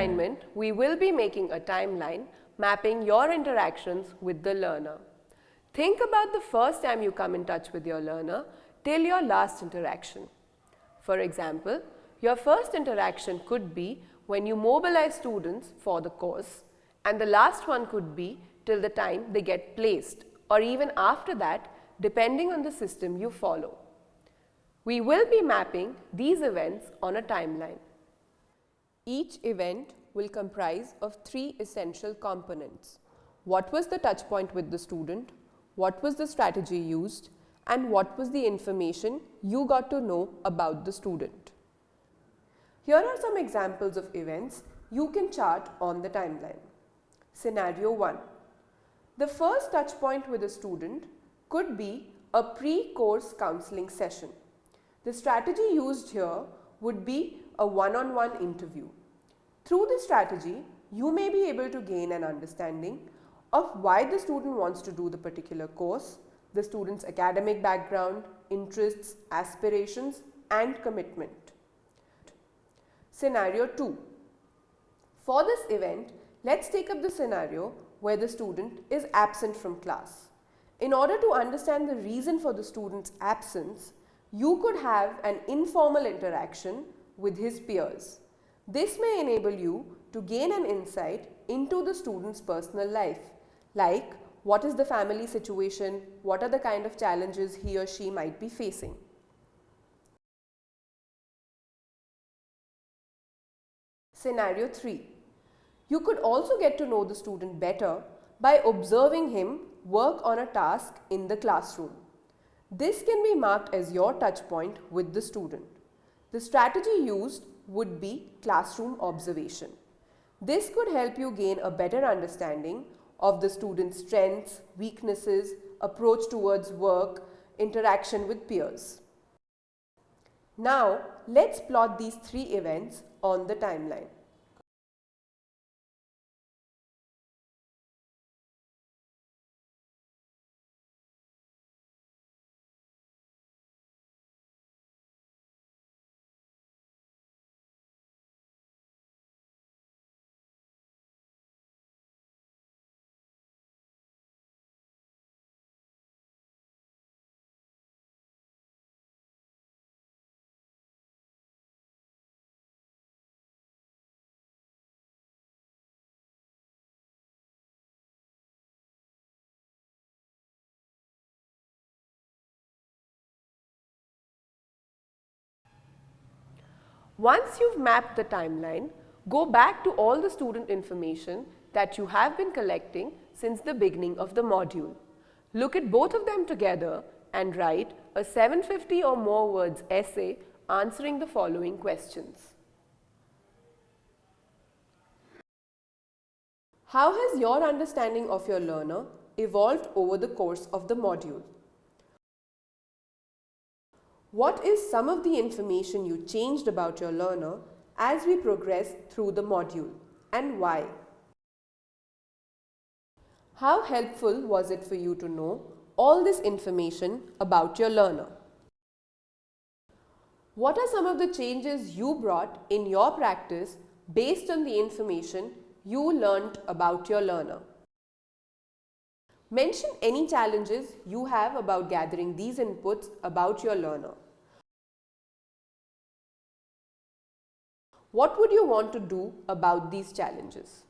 assignment, we will be making a timeline mapping your interactions with the learner. Think about the first time you come in touch with your learner till your last interaction. For example, your first interaction could be when you mobilize students for the course, and the last one could be till the time they get placed, or even after that, depending on the system you follow. We will be mapping these events on a timeline. Each event will comprise of 3 essential components. What was the touch point with the student? What was the strategy used? And what was the information you got to know about the student? Here are some examples of events you can chart on the timeline. Scenario 1. The first touch point with a student could be a pre-course counseling session. The strategy used here would be a one-on-one interview. Through this strategy, you may be able to gain an understanding of why the student wants to do the particular course, the student's academic background, interests, aspirations, and commitment. Scenario 2. For this event, let's take up the scenario where the student is absent from class. In order to understand the reason for the student's absence, you could have an informal interaction with his peers. This may enable you to gain an insight into the student's personal life, like what is the family situation, what are the kind of challenges he or she might be facing. Scenario 3. You could also get to know the student better by observing him work on a task in the classroom. This can be marked as your touch point with the student. The strategy used would be classroom observation. This could help you gain a better understanding of the student's strengths, weaknesses, approach towards work, interaction with peers. Now, let's plot these 3 events on the timeline. Once you've mapped the timeline, go back to all the student information that you have been collecting since the beginning of the module. Look at both of them together and write a 750 or more words essay answering the following questions. How has your understanding of your learner evolved over the course of the module? What is some of the information you changed about your learner as we progress through the module, and why? How helpful was it for you to know all this information about your learner? What are some of the changes you brought in your practice based on the information you learned about your learner? Mention any challenges you have about gathering these inputs about your learner. What would you want to do about these challenges?